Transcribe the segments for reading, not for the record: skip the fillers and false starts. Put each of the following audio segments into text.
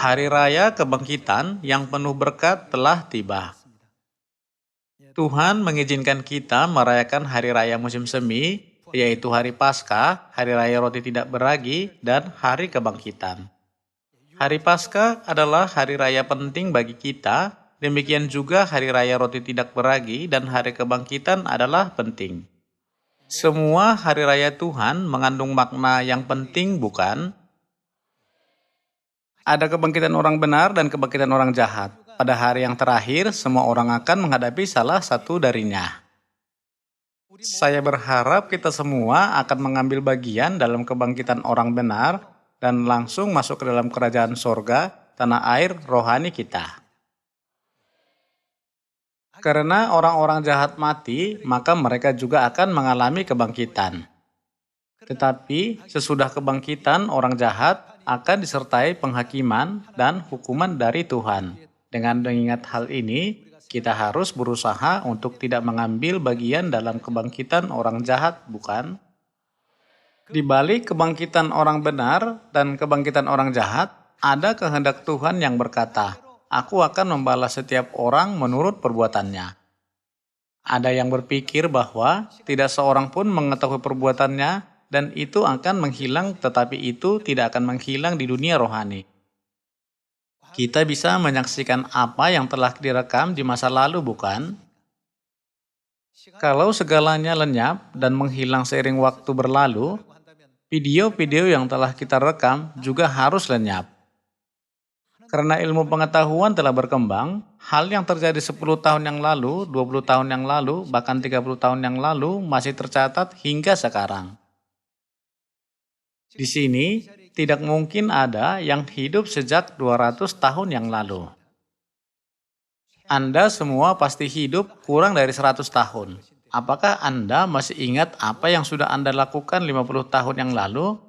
Hari Raya Kebangkitan yang penuh berkat telah tiba. Tuhan mengizinkan kita merayakan Hari Raya musim semi, yaitu Hari Paskah, Hari Raya Roti Tidak Beragi, dan Hari Kebangkitan. Hari Paskah adalah hari raya penting bagi kita, demikian juga Hari Raya Roti Tidak Beragi dan Hari Kebangkitan adalah penting. Semua hari raya Tuhan mengandung makna yang penting, bukan? Ada kebangkitan orang benar dan kebangkitan orang jahat. Pada hari yang terakhir, semua orang akan menghadapi salah satu darinya. Saya berharap kita semua akan mengambil bagian dalam kebangkitan orang benar dan langsung masuk ke dalam kerajaan sorga, tanah air rohani kita. Karena orang-orang jahat mati, maka mereka juga akan mengalami kebangkitan. Tetapi sesudah kebangkitan, orang jahat akan disertai penghakiman dan hukuman dari Tuhan. Dengan mengingat hal ini, kita harus berusaha untuk tidak mengambil bagian dalam kebangkitan orang jahat, bukan? Di balik kebangkitan orang benar dan kebangkitan orang jahat, ada kehendak Tuhan yang berkata, "Aku akan membalas setiap orang menurut perbuatannya." Ada yang berpikir bahwa tidak seorang pun mengetahui perbuatannya dan itu akan menghilang, tetapi itu tidak akan menghilang di dunia rohani. Kita bisa menyaksikan apa yang telah direkam di masa lalu, bukan? Kalau segalanya lenyap dan menghilang seiring waktu berlalu, video-video yang telah kita rekam juga harus lenyap. Karena ilmu pengetahuan telah berkembang, hal yang terjadi 10 tahun yang lalu, 20 tahun yang lalu, bahkan 30 tahun yang lalu masih tercatat hingga sekarang. Di sini, tidak mungkin ada yang hidup sejak 200 tahun yang lalu. Anda semua pasti hidup kurang dari 100 tahun. Apakah Anda masih ingat apa yang sudah Anda lakukan 50 tahun yang lalu?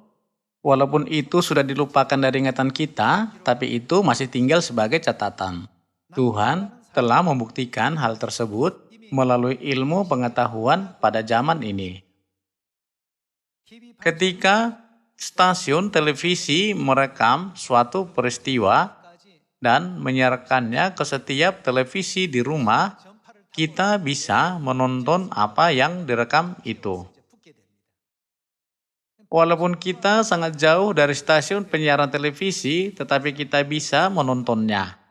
Walaupun itu sudah dilupakan dari ingatan kita, tapi itu masih tinggal sebagai catatan. Tuhan telah membuktikan hal tersebut melalui ilmu pengetahuan pada zaman ini. Ketika stasiun televisi merekam suatu peristiwa dan menyiarkannya ke setiap televisi di rumah, kita bisa menonton apa yang direkam itu. Walaupun kita sangat jauh dari stasiun penyiaran televisi, tetapi kita bisa menontonnya.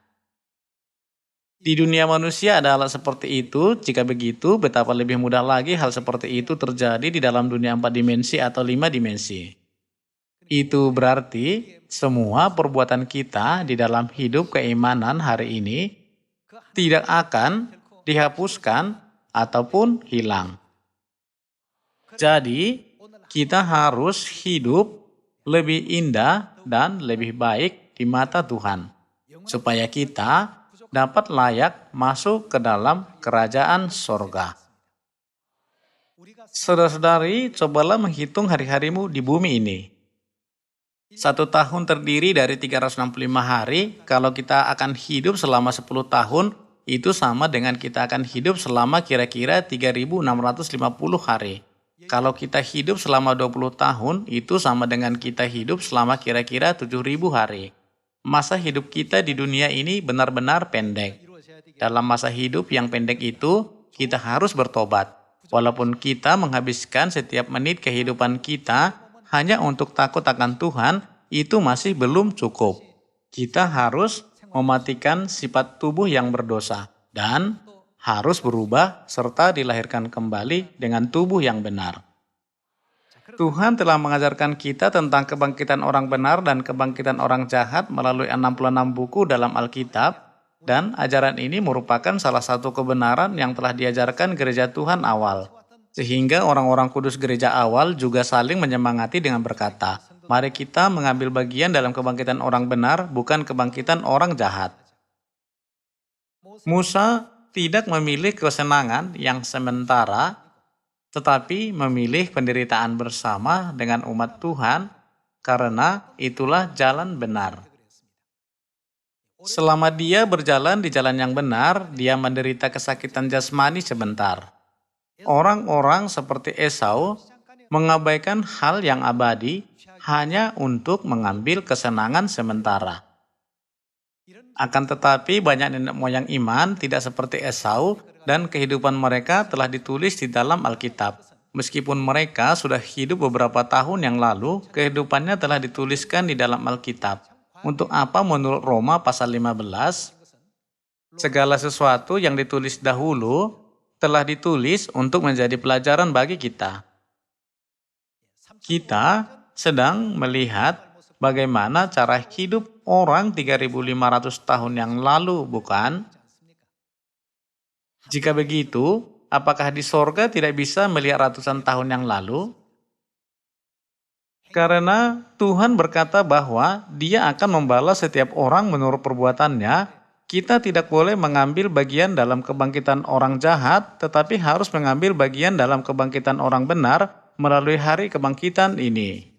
Di dunia manusia ada hal seperti itu. Jika begitu, betapa lebih mudah lagi hal seperti itu terjadi di dalam dunia 4 dimensi atau 5 dimensi. Itu berarti semua perbuatan kita di dalam hidup keimanan hari ini tidak akan dihapuskan ataupun hilang. Jadi, kita harus hidup lebih indah dan lebih baik di mata Tuhan, supaya kita dapat layak masuk ke dalam kerajaan sorga. Saudara-saudari, cobalah menghitung hari-harimu di bumi ini. 1 tahun terdiri dari 365 hari. Kalau kita akan hidup selama 10 tahun, itu sama dengan kita akan hidup selama kira-kira 3.650 hari. Kalau kita hidup selama 20 tahun, itu sama dengan kita hidup selama kira-kira 7.000 hari. Masa hidup kita di dunia ini benar-benar pendek. Dalam masa hidup yang pendek itu, kita harus bertobat. Walaupun kita menghabiskan setiap menit kehidupan kita hanya untuk takut akan Tuhan, itu masih belum cukup. Kita harus mematikan sifat tubuh yang berdosa dan harus berubah serta dilahirkan kembali dengan tubuh yang benar. Tuhan telah mengajarkan kita tentang kebangkitan orang benar dan kebangkitan orang jahat melalui 66 buku dalam Alkitab, dan ajaran ini merupakan salah satu kebenaran yang telah diajarkan gereja Tuhan awal. Sehingga orang-orang kudus gereja awal juga saling menyemangati dengan berkata, "Mari kita mengambil bagian dalam kebangkitan orang benar, bukan kebangkitan orang jahat." Musa tidak memilih kesenangan yang sementara, tetapi memilih penderitaan bersama dengan umat Tuhan, karena itulah jalan benar. Selama dia berjalan di jalan yang benar, dia menderita kesakitan jasmani sebentar. Orang-orang seperti Esau mengabaikan hal yang abadi hanya untuk mengambil kesenangan sementara. Akan tetapi banyak nenek moyang iman tidak seperti Esau dan kehidupan mereka telah ditulis di dalam Alkitab. Meskipun mereka sudah hidup beberapa tahun yang lalu, kehidupannya telah dituliskan di dalam Alkitab. Untuk apa menurut Roma pasal 15? Segala sesuatu yang ditulis dahulu telah ditulis untuk menjadi pelajaran bagi kita. Kita sedang melihat bagaimana cara hidup orang 3.500 tahun yang lalu, bukan? Jika begitu, apakah di sorga tidak bisa melihat ratusan tahun yang lalu? Karena Tuhan berkata bahwa Dia akan membalas setiap orang menurut perbuatannya, kita tidak boleh mengambil bagian dalam kebangkitan orang jahat, tetapi harus mengambil bagian dalam kebangkitan orang benar melalui hari kebangkitan ini.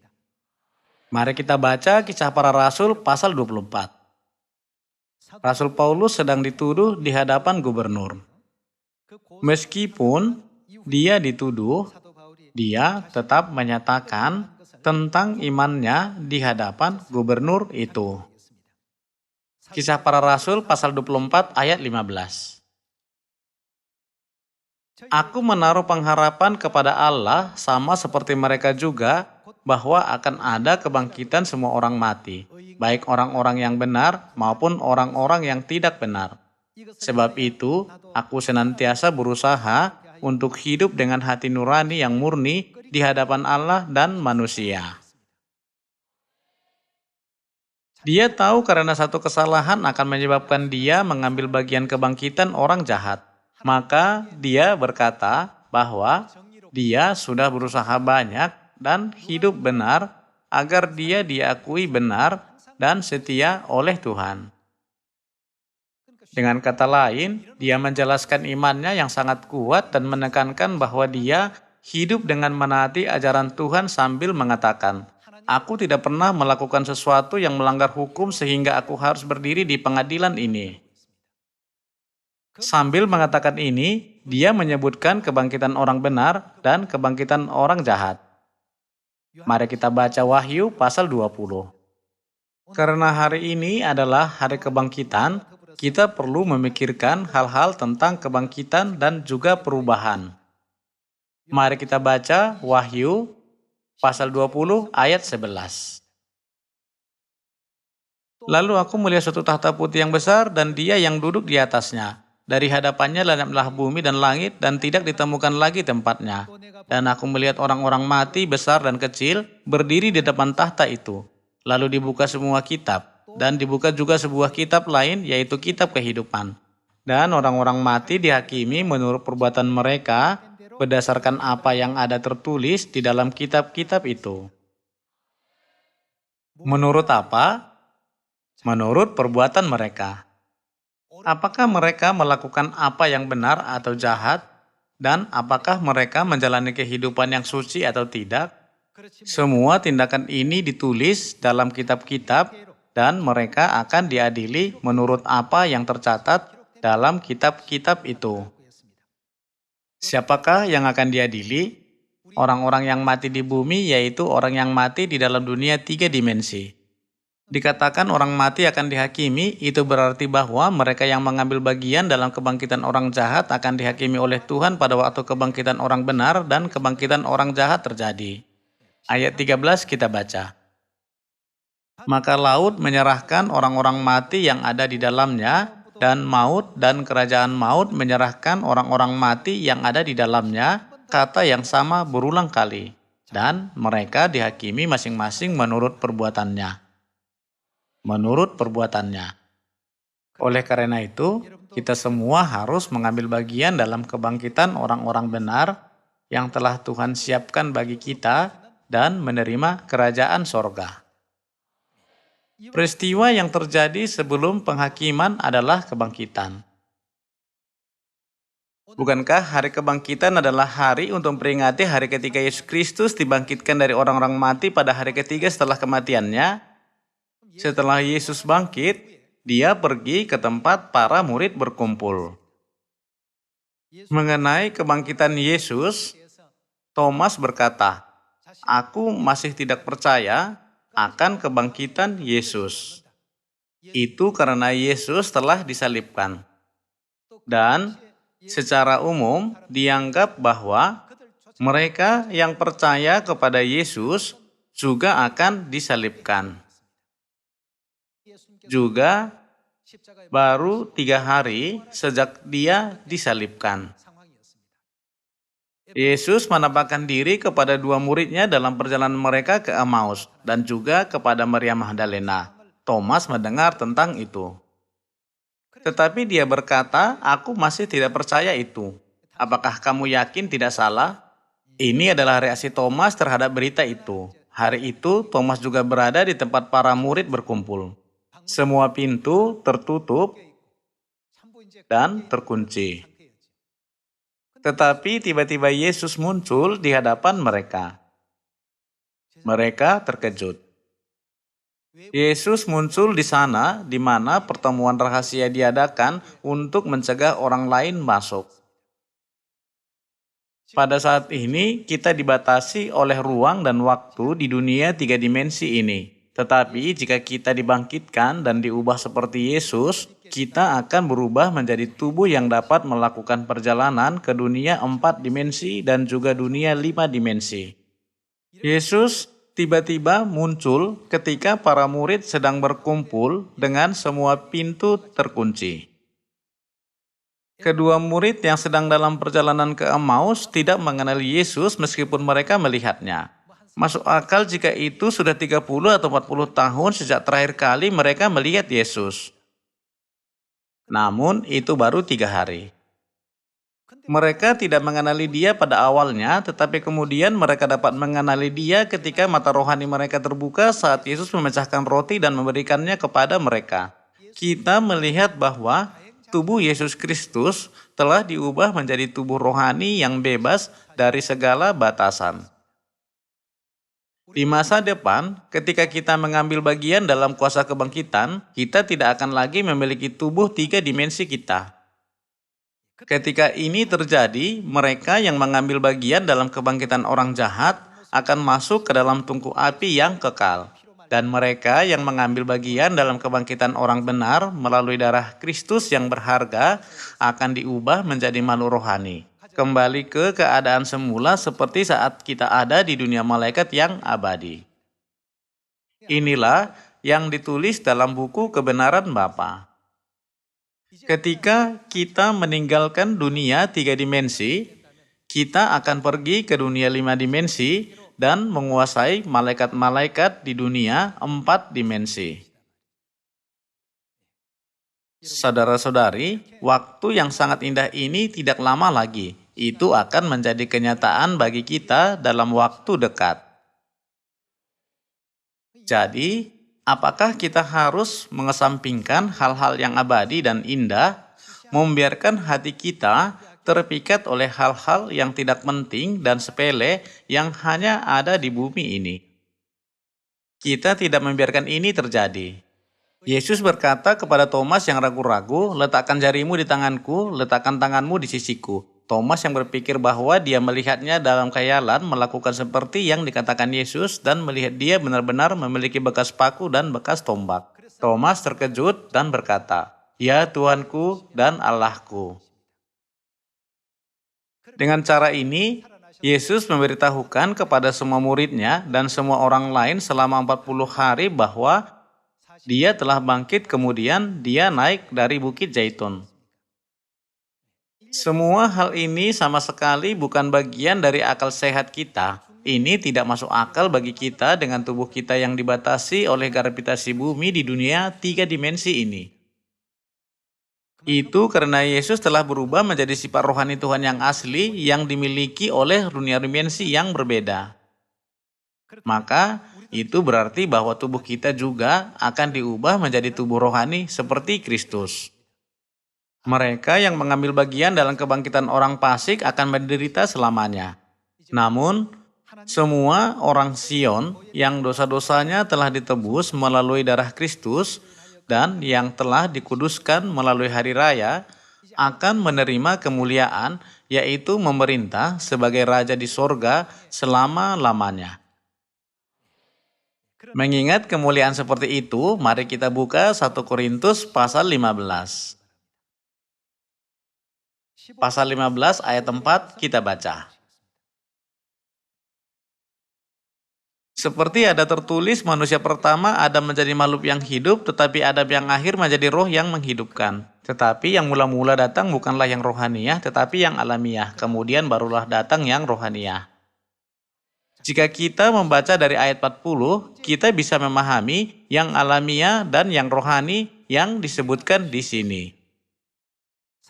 Mari kita baca Kisah Para Rasul pasal 24. Rasul Paulus sedang dituduh di hadapan gubernur. Meskipun dia dituduh, dia tetap menyatakan tentang imannya di hadapan gubernur itu. Kisah Para Rasul pasal 24 ayat 15. Aku menaruh pengharapan kepada Allah sama seperti mereka juga bahwa akan ada kebangkitan semua orang mati, baik orang-orang yang benar maupun orang-orang yang tidak benar. Sebab itu, aku senantiasa berusaha untuk hidup dengan hati nurani yang murni di hadapan Allah dan manusia. Dia tahu karena satu kesalahan akan menyebabkan dia mengambil bagian kebangkitan orang jahat. Maka dia berkata bahwa dia sudah berusaha banyak dan hidup benar agar dia diakui benar dan setia oleh Tuhan. Dengan kata lain, dia menjelaskan imannya yang sangat kuat dan menekankan bahwa dia hidup dengan menaati ajaran Tuhan sambil mengatakan, "Aku tidak pernah melakukan sesuatu yang melanggar hukum sehingga aku harus berdiri di pengadilan ini." Sambil mengatakan ini, dia menyebutkan kebangkitan orang benar dan kebangkitan orang jahat. Mari kita baca Wahyu pasal 20. Karena hari ini adalah hari kebangkitan, kita perlu memikirkan hal-hal tentang kebangkitan dan juga perubahan. Mari kita baca Wahyu pasal 20 ayat 11. Lalu aku melihat suatu tahta putih yang besar dan dia yang duduk di atasnya. Dari hadapannya lenyaplah bumi dan langit dan tidak ditemukan lagi tempatnya. Dan aku melihat orang-orang mati besar dan kecil berdiri di depan tahta itu. Lalu dibuka semua kitab. Dan dibuka juga sebuah kitab lain, yaitu kitab kehidupan. Dan orang-orang mati dihakimi menurut perbuatan mereka berdasarkan apa yang ada tertulis di dalam kitab-kitab itu. Menurut apa? Menurut perbuatan mereka. Apakah mereka melakukan apa yang benar atau jahat? Dan apakah mereka menjalani kehidupan yang suci atau tidak? Semua tindakan ini ditulis dalam kitab-kitab dan mereka akan diadili menurut apa yang tercatat dalam kitab-kitab itu. Siapakah yang akan diadili? Orang-orang yang mati di bumi, yaitu orang yang mati di dalam dunia 3 dimensi. Dikatakan orang mati akan dihakimi, itu berarti bahwa mereka yang mengambil bagian dalam kebangkitan orang jahat akan dihakimi oleh Tuhan pada waktu kebangkitan orang benar dan kebangkitan orang jahat terjadi. Ayat 13 kita baca. Maka laut menyerahkan orang-orang mati yang ada di dalamnya, dan maut dan kerajaan maut menyerahkan orang-orang mati yang ada di dalamnya, kata yang sama berulang kali. Dan mereka dihakimi masing-masing menurut perbuatannya. Menurut perbuatannya. Oleh karena itu, kita semua harus mengambil bagian dalam kebangkitan orang-orang benar yang telah Tuhan siapkan bagi kita dan menerima kerajaan sorga. Peristiwa yang terjadi sebelum penghakiman adalah kebangkitan. Bukankah hari kebangkitan adalah hari untuk memperingati hari ketika Yesus Kristus dibangkitkan dari orang-orang mati pada hari ketiga setelah kematiannya? Setelah Yesus bangkit, dia pergi ke tempat para murid berkumpul. Mengenai kebangkitan Yesus, Thomas berkata, "Aku masih tidak percaya akan kebangkitan Yesus." Itu karena Yesus telah disalibkan. Dan secara umum dianggap bahwa mereka yang percaya kepada Yesus juga akan disalibkan. Juga baru 3 hari sejak dia disalibkan. Yesus menampakkan diri kepada 2 muridnya dalam perjalanan mereka ke Emmaus dan juga kepada Maria Magdalena. Thomas mendengar tentang itu. Tetapi dia berkata, "Aku masih tidak percaya itu. Apakah kamu yakin tidak salah?" Ini adalah reaksi Thomas terhadap berita itu. Hari itu, Thomas juga berada di tempat para murid berkumpul. Semua pintu tertutup dan terkunci. Tetapi tiba-tiba Yesus muncul di hadapan mereka. Mereka terkejut. Yesus muncul di sana di mana pertemuan rahasia diadakan untuk mencegah orang lain masuk. Pada saat ini, kita dibatasi oleh ruang dan waktu di dunia 3 dimensi ini. Tetapi jika kita dibangkitkan dan diubah seperti Yesus, kita akan berubah menjadi tubuh yang dapat melakukan perjalanan ke dunia 4 dimensi dan juga dunia 5 dimensi. Yesus tiba-tiba muncul ketika para murid sedang berkumpul dengan semua pintu terkunci. Kedua murid yang sedang dalam perjalanan ke Emmaus tidak mengenali Yesus meskipun mereka melihatnya. Masuk akal jika itu sudah 30 atau 40 tahun sejak terakhir kali mereka melihat Yesus. Namun itu baru 3 hari. Mereka tidak mengenali dia pada awalnya, tetapi kemudian mereka dapat mengenali dia ketika mata rohani mereka terbuka saat Yesus memecahkan roti dan memberikannya kepada mereka. Kita melihat bahwa tubuh Yesus Kristus telah diubah menjadi tubuh rohani yang bebas dari segala batasan. Di masa depan, ketika kita mengambil bagian dalam kuasa kebangkitan, kita tidak akan lagi memiliki tubuh 3 dimensi kita. Ketika ini terjadi, mereka yang mengambil bagian dalam kebangkitan orang jahat akan masuk ke dalam tungku api yang kekal. Dan mereka yang mengambil bagian dalam kebangkitan orang benar melalui darah Kristus yang berharga akan diubah menjadi makhluk rohani. Kembali ke keadaan semula seperti saat kita ada di dunia malaikat yang abadi. Inilah yang ditulis dalam buku Kebenaran Bapa. Ketika kita meninggalkan dunia 3 dimensi, kita akan pergi ke dunia 5 dimensi dan menguasai malaikat-malaikat di dunia 4 dimensi. Saudara-saudari, waktu yang sangat indah ini tidak lama lagi. Itu akan menjadi kenyataan bagi kita dalam waktu dekat. Jadi, apakah kita harus mengesampingkan hal-hal yang abadi dan indah, membiarkan hati kita terpikat oleh hal-hal yang tidak penting dan sepele yang hanya ada di bumi ini? Kita tidak membiarkan ini terjadi. Yesus berkata kepada Thomas yang ragu-ragu, "Letakkan jarimu di tanganku, letakkan tanganmu di sisiku." Thomas yang berpikir bahwa dia melihatnya dalam khayalan melakukan seperti yang dikatakan Yesus dan melihat dia benar-benar memiliki bekas paku dan bekas tombak. Thomas terkejut dan berkata, "Ya Tuhanku dan Allahku." Dengan cara ini, Yesus memberitahukan kepada semua muridnya dan semua orang lain selama 40 hari bahwa dia telah bangkit, kemudian dia naik dari Bukit Zaitun. Semua hal ini sama sekali bukan bagian dari akal sehat kita. Ini tidak masuk akal bagi kita dengan tubuh kita yang dibatasi oleh gravitasi bumi di dunia 3 dimensi ini. Itu karena Yesus telah berubah menjadi sifat rohani Tuhan yang asli yang dimiliki oleh dunia dimensi yang berbeda. Maka itu berarti bahwa tubuh kita juga akan diubah menjadi tubuh rohani seperti Kristus. Mereka yang mengambil bagian dalam kebangkitan orang fasik akan menderita selamanya. Namun, semua orang Sion yang dosa-dosanya telah ditebus melalui darah Kristus dan yang telah dikuduskan melalui hari raya akan menerima kemuliaan, yaitu memerintah sebagai raja di sorga selama-lamanya. Mengingat kemuliaan seperti itu, mari kita buka 1 Korintus pasal 15. Pasal 15 ayat 4 kita baca. Seperti ada tertulis, manusia pertama Adam menjadi makhluk yang hidup, tetapi Adam yang akhir menjadi roh yang menghidupkan. Tetapi yang mula-mula datang bukanlah yang rohaniah, tetapi yang alamiah. Kemudian barulah datang yang rohaniah. Jika kita membaca dari ayat 40, kita bisa memahami yang alamiah dan yang rohani yang disebutkan di sini.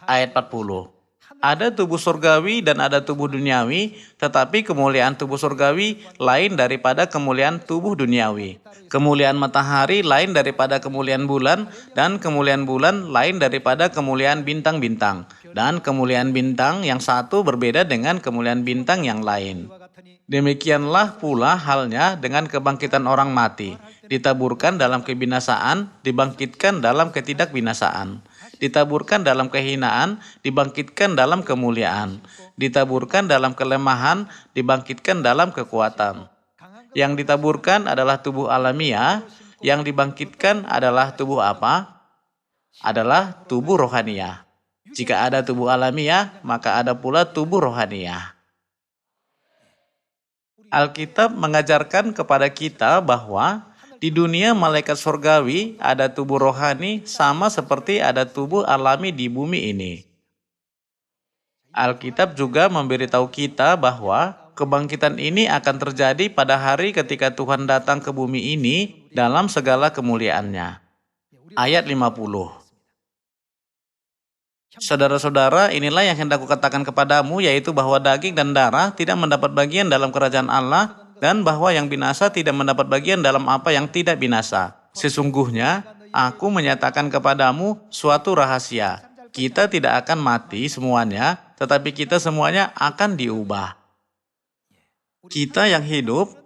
Ayat 40. Ada tubuh surgawi dan ada tubuh duniawi, tetapi kemuliaan tubuh surgawi lain daripada kemuliaan tubuh duniawi. Kemuliaan matahari lain daripada kemuliaan bulan, dan kemuliaan bulan lain daripada kemuliaan bintang-bintang. Dan kemuliaan bintang yang satu berbeda dengan kemuliaan bintang yang lain. Demikianlah pula halnya dengan kebangkitan orang mati. Ditaburkan dalam kebinasaan, dibangkitkan dalam ketidakbinasaan. Ditaburkan dalam kehinaan, dibangkitkan dalam kemuliaan. Ditaburkan dalam kelemahan, dibangkitkan dalam kekuatan. Yang ditaburkan adalah tubuh alamiah, yang dibangkitkan adalah tubuh apa? Adalah tubuh rohaniah. Jika ada tubuh alamiah, maka ada pula tubuh rohaniah. Alkitab mengajarkan kepada kita bahwa di dunia malaikat surgawi ada tubuh rohani sama seperti ada tubuh alami di bumi ini. Alkitab juga memberitahu kita bahwa kebangkitan ini akan terjadi pada hari ketika Tuhan datang ke bumi ini dalam segala kemuliaannya. Ayat 50. Saudara-saudara, inilah yang hendak kukatakan kepadamu, yaitu bahwa daging dan darah tidak mendapat bagian dalam kerajaan Allah, dan bahwa yang binasa tidak mendapat bagian dalam apa yang tidak binasa. Sesungguhnya, aku menyatakan kepadamu suatu rahasia. Kita tidak akan mati semuanya, tetapi kita semuanya akan diubah. Kita yang hidup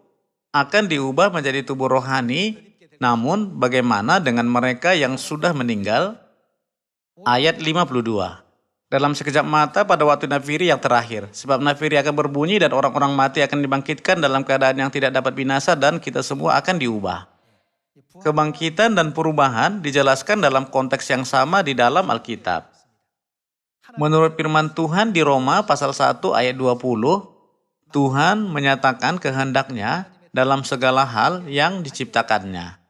akan diubah menjadi tubuh rohani, namun bagaimana dengan mereka yang sudah meninggal? Ayat 52. Dalam sekejap mata pada waktu nafiri yang terakhir. Sebab nafiri akan berbunyi dan orang-orang mati akan dibangkitkan dalam keadaan yang tidak dapat binasa dan kita semua akan diubah. Kebangkitan dan perubahan dijelaskan dalam konteks yang sama di dalam Alkitab. Menurut firman Tuhan di Roma pasal 1 ayat 20, Tuhan menyatakan kehendaknya dalam segala hal yang diciptakannya.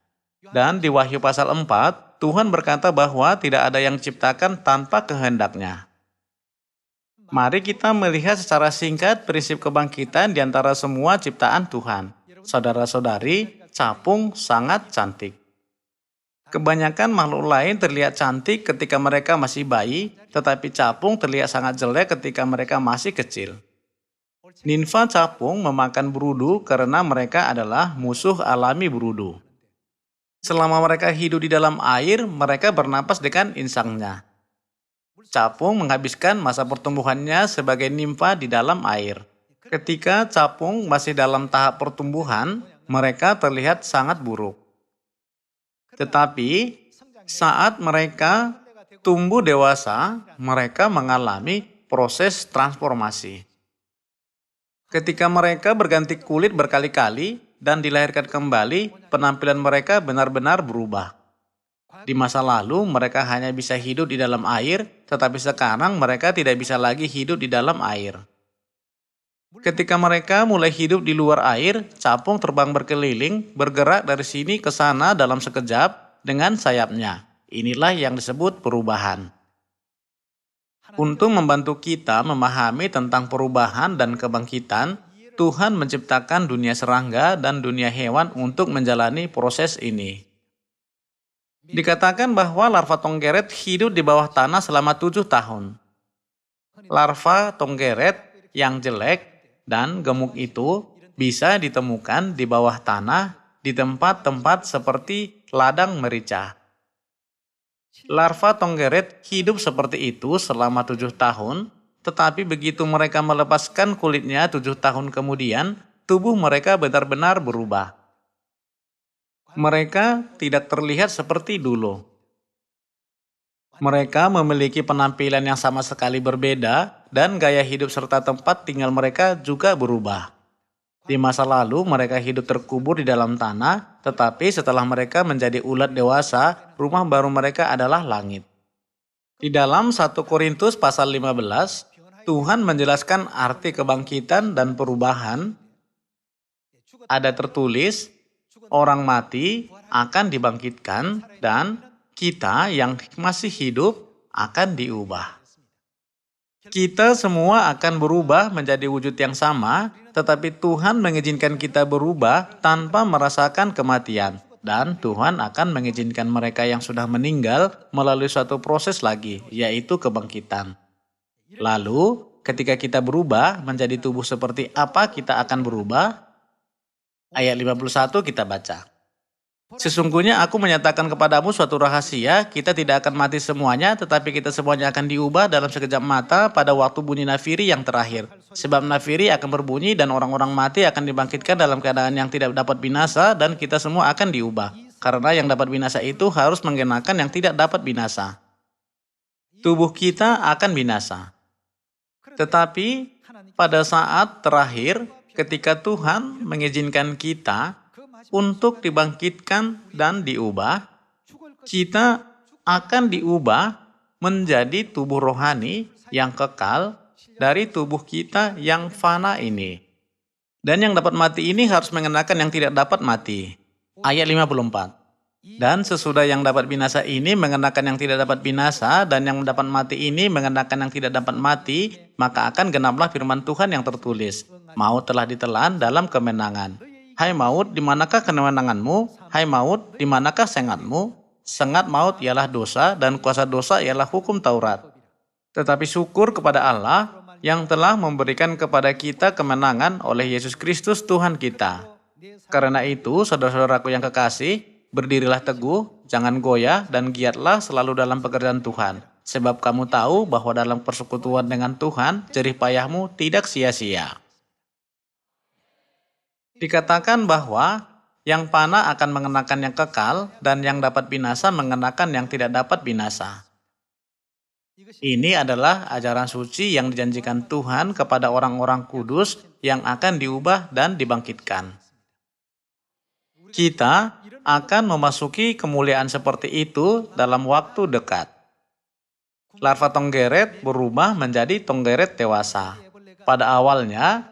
Dan di Wahyu pasal 4, Tuhan berkata bahwa tidak ada yang diciptakan tanpa kehendaknya. Mari kita melihat secara singkat prinsip kebangkitan di antara semua ciptaan Tuhan. Saudara-saudari, capung sangat cantik. Kebanyakan makhluk lain terlihat cantik ketika mereka masih bayi, tetapi capung terlihat sangat jelek ketika mereka masih kecil. Ninfa capung memakan berudu karena mereka adalah musuh alami berudu. Selama mereka hidup di dalam air, mereka bernapas dengan insangnya. Capung menghabiskan masa pertumbuhannya sebagai nimfa di dalam air. Ketika capung masih dalam tahap pertumbuhan, mereka terlihat sangat buruk. Tetapi saat mereka tumbuh dewasa, mereka mengalami proses transformasi. Ketika mereka berganti kulit berkali-kali dan dilahirkan kembali, penampilan mereka benar-benar berubah. Di masa lalu, mereka hanya bisa hidup di dalam air, tetapi sekarang mereka tidak bisa lagi hidup di dalam air. Ketika mereka mulai hidup di luar air, capung terbang berkeliling, bergerak dari sini ke sana dalam sekejap dengan sayapnya. Inilah yang disebut perubahan. Untuk membantu kita memahami tentang perubahan dan kebangkitan, Tuhan menciptakan dunia serangga dan dunia hewan untuk menjalani proses ini. Dikatakan bahwa larva tonggeret hidup di bawah tanah selama 7 tahun. Larva tonggeret yang jelek dan gemuk itu bisa ditemukan di bawah tanah di tempat-tempat seperti ladang merica. Larva tonggeret hidup seperti itu selama 7 tahun, tetapi begitu mereka melepaskan kulitnya 7 tahun kemudian, tubuh mereka benar-benar berubah. Mereka tidak terlihat seperti dulu. Mereka memiliki penampilan yang sama sekali berbeda dan gaya hidup serta tempat tinggal mereka juga berubah. Di masa lalu mereka hidup terkubur di dalam tanah, tetapi setelah mereka menjadi ulat dewasa, rumah baru mereka adalah langit. Di dalam 1 Korintus pasal 15, Tuhan menjelaskan arti kebangkitan dan perubahan. Ada tertulis, orang mati akan dibangkitkan dan kita yang masih hidup akan diubah. Kita semua akan berubah menjadi wujud yang sama, tetapi Tuhan mengizinkan kita berubah tanpa merasakan kematian. Dan Tuhan akan mengizinkan mereka yang sudah meninggal melalui suatu proses lagi, yaitu kebangkitan. Lalu, ketika kita berubah menjadi tubuh seperti apa kita akan berubah? Ayat 51 kita baca. Sesungguhnya aku menyatakan kepadamu suatu rahasia, kita tidak akan mati semuanya, tetapi kita semuanya akan diubah dalam sekejap mata pada waktu bunyi nafiri yang terakhir. Sebab nafiri akan berbunyi dan orang-orang mati akan dibangkitkan dalam keadaan yang tidak dapat binasa dan kita semua akan diubah. Karena yang dapat binasa itu harus mengenakan yang tidak dapat binasa. Tubuh kita akan binasa. Tetapi pada saat terakhir, ketika Tuhan mengizinkan kita untuk dibangkitkan dan diubah, kita akan diubah menjadi tubuh rohani yang kekal dari tubuh kita yang fana ini. Dan yang dapat mati ini harus mengenakan yang tidak dapat mati. Ayat 54. Dan sesudah yang dapat binasa ini mengenakan yang tidak dapat binasa, dan yang dapat mati ini mengenakan yang tidak dapat mati, maka akan genaplah firman Tuhan yang tertulis. Maut telah ditelan dalam kemenangan. Hai maut, di manakah kemenanganmu? Hai maut, di manakah sengatmu? Sengat maut ialah dosa, dan kuasa dosa ialah hukum Taurat. Tetapi syukur kepada Allah yang telah memberikan kepada kita kemenangan oleh Yesus Kristus Tuhan kita. Karena itu, saudara-saudaraku yang kekasih, berdirilah teguh, jangan goyah, dan giatlah selalu dalam pekerjaan Tuhan. Sebab kamu tahu bahwa dalam persekutuan dengan Tuhan, jerih payahmu tidak sia-sia. Dikatakan bahwa yang fana akan mengenakan yang kekal dan yang dapat binasa mengenakan yang tidak dapat binasa. Ini adalah ajaran suci yang dijanjikan Tuhan kepada orang-orang kudus yang akan diubah dan dibangkitkan. Kita akan memasuki kemuliaan seperti itu dalam waktu dekat. Larva tonggeret berubah menjadi tonggeret dewasa. Pada awalnya,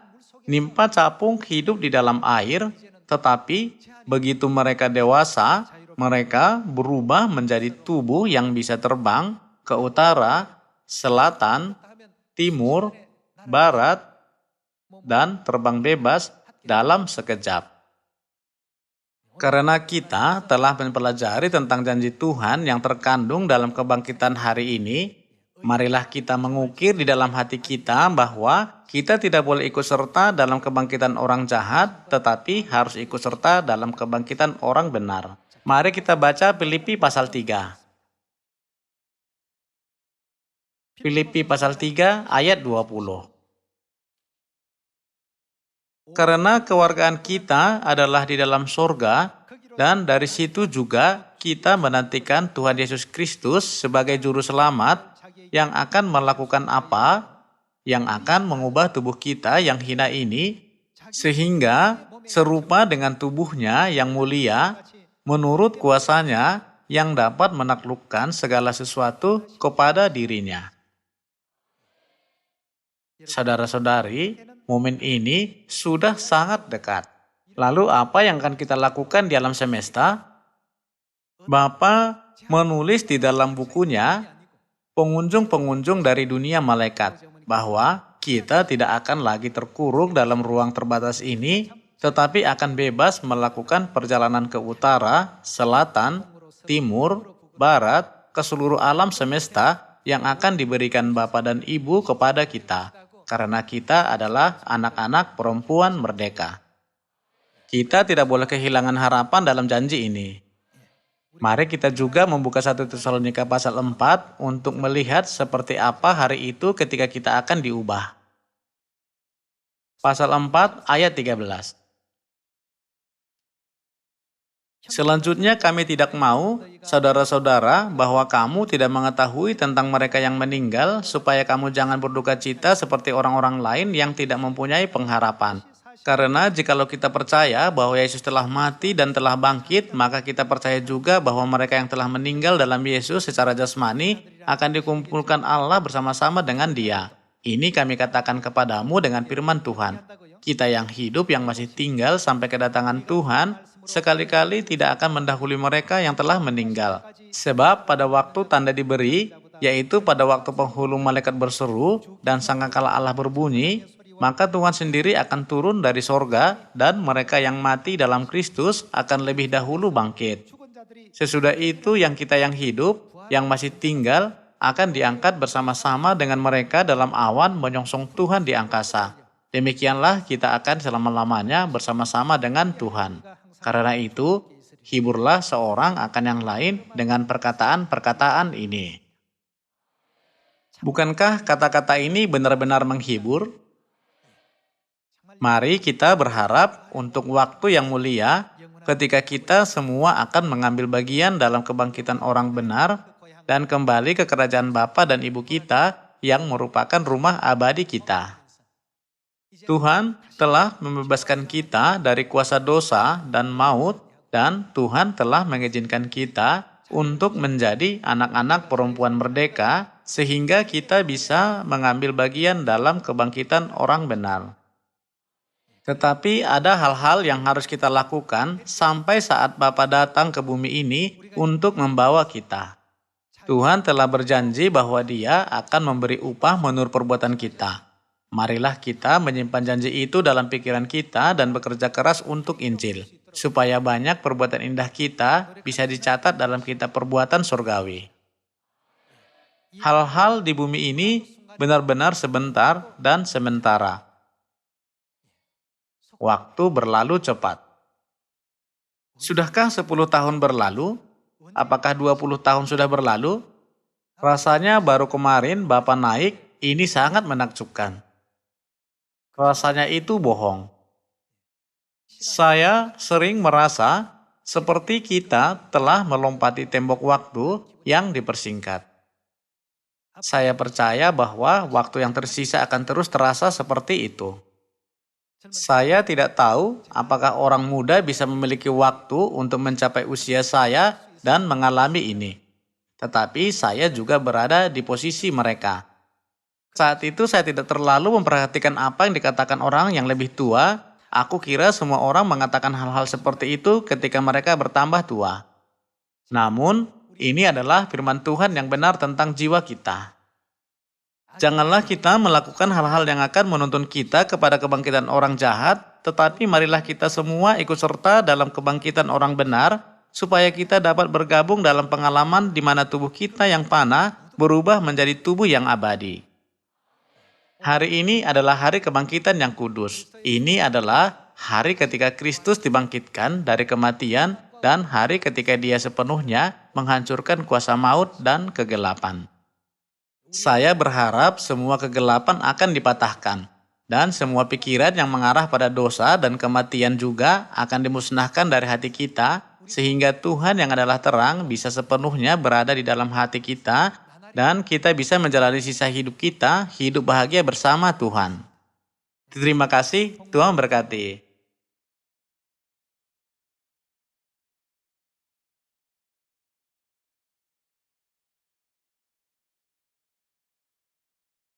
nimpa capung hidup di dalam air, tetapi begitu mereka dewasa, mereka berubah menjadi tubuh yang bisa terbang ke utara, selatan, timur, barat, dan terbang bebas dalam sekejap. Karena kita telah mempelajari tentang janji Tuhan yang terkandung dalam kebangkitan hari ini, marilah kita mengukir di dalam hati kita bahwa kita tidak boleh ikut serta dalam kebangkitan orang jahat, tetapi harus ikut serta dalam kebangkitan orang benar. Mari kita baca Filipi pasal 3. Filipi pasal 3 ayat 20. Karena kewargaan kita adalah di dalam sorga, dan dari situ juga kita menantikan Tuhan Yesus Kristus sebagai juru selamat yang akan melakukan apa? Yang akan mengubah tubuh kita yang hina ini, sehingga serupa dengan tubuhnya yang mulia, menurut kuasanya yang dapat menaklukkan segala sesuatu kepada dirinya. Saudara-saudari, momen ini sudah sangat dekat. Lalu apa yang akan kita lakukan di alam semesta? Bapa menulis di dalam bukunya, pengunjung-pengunjung dari dunia malaikat, bahwa kita tidak akan lagi terkurung dalam ruang terbatas ini, tetapi akan bebas melakukan perjalanan ke utara, selatan, timur, barat, ke seluruh alam semesta yang akan diberikan Bapa dan Ibu kepada kita. Karena kita adalah anak-anak perempuan merdeka. Kita tidak boleh kehilangan harapan dalam janji ini. Mari kita juga membuka 1 Tesalonika pasal 4 untuk melihat seperti apa hari itu ketika kita akan diubah. Pasal 4 ayat 13. Selanjutnya kami tidak mau, saudara-saudara, bahwa kamu tidak mengetahui tentang mereka yang meninggal, supaya kamu jangan berduka cita seperti orang-orang lain yang tidak mempunyai pengharapan. Karena jikalau kita percaya bahwa Yesus telah mati dan telah bangkit, maka kita percaya juga bahwa mereka yang telah meninggal dalam Yesus secara jasmani akan dikumpulkan Allah bersama-sama dengan Dia. Ini kami katakan kepadamu dengan firman Tuhan. Kita yang hidup yang masih tinggal sampai kedatangan Tuhan, sekali-kali tidak akan mendahului mereka yang telah meninggal. Sebab pada waktu tanda diberi, yaitu pada waktu penghulu malaikat berseru dan sangkakala Allah berbunyi, maka Tuhan sendiri akan turun dari sorga dan mereka yang mati dalam Kristus akan lebih dahulu bangkit. Sesudah itu yang kita yang hidup, yang masih tinggal, akan diangkat bersama-sama dengan mereka dalam awan menyongsong Tuhan di angkasa. Demikianlah kita akan selama-lamanya bersama-sama dengan Tuhan. Karena itu, hiburlah seorang akan yang lain dengan perkataan-perkataan ini. Bukankah kata-kata ini benar-benar menghibur? Mari kita berharap untuk waktu yang mulia ketika kita semua akan mengambil bagian dalam kebangkitan orang benar dan kembali ke kerajaan Bapa dan Ibu kita yang merupakan rumah abadi kita. Tuhan telah membebaskan kita dari kuasa dosa dan maut, dan Tuhan telah mengizinkan kita untuk menjadi anak-anak perempuan merdeka sehingga kita bisa mengambil bagian dalam kebangkitan orang benar. Tetapi ada hal-hal yang harus kita lakukan sampai saat Bapa datang ke bumi ini untuk membawa kita. Tuhan telah berjanji bahwa Dia akan memberi upah menurut perbuatan kita. Marilah kita menyimpan janji itu dalam pikiran kita dan bekerja keras untuk Injil, supaya banyak perbuatan indah kita bisa dicatat dalam kitab perbuatan surgawi. Hal-hal di bumi ini benar-benar sebentar dan sementara. Waktu berlalu cepat. Sudahkah 10 tahun berlalu? Apakah 20 tahun sudah berlalu? Rasanya baru kemarin Bapak naik, ini sangat menakjubkan. Rasanya itu bohong. Saya sering merasa seperti kita telah melompati tembok waktu yang dipersingkat. Saya percaya bahwa waktu yang tersisa akan terus terasa seperti itu. Saya tidak tahu apakah orang muda bisa memiliki waktu untuk mencapai usia saya dan mengalami ini. Tetapi saya juga berada di posisi mereka. Saat itu saya tidak terlalu memperhatikan apa yang dikatakan orang yang lebih tua. Aku kira semua orang mengatakan hal-hal seperti itu ketika mereka bertambah tua. Namun, ini adalah firman Tuhan yang benar tentang jiwa kita. Janganlah kita melakukan hal-hal yang akan menuntun kita kepada kebangkitan orang jahat, tetapi marilah kita semua ikut serta dalam kebangkitan orang benar, supaya kita dapat bergabung dalam pengalaman di mana tubuh kita yang panah berubah menjadi tubuh yang abadi. Hari ini adalah hari kebangkitan yang kudus. Ini adalah hari ketika Kristus dibangkitkan dari kematian dan hari ketika Dia sepenuhnya menghancurkan kuasa maut dan kegelapan. Saya berharap semua kegelapan akan dipatahkan, dan semua pikiran yang mengarah pada dosa dan kematian juga akan dimusnahkan dari hati kita, sehingga Tuhan yang adalah terang bisa sepenuhnya berada di dalam hati kita, dan kita bisa menjalani sisa hidup kita, hidup bahagia bersama Tuhan. Terima kasih, Tuhan berkati.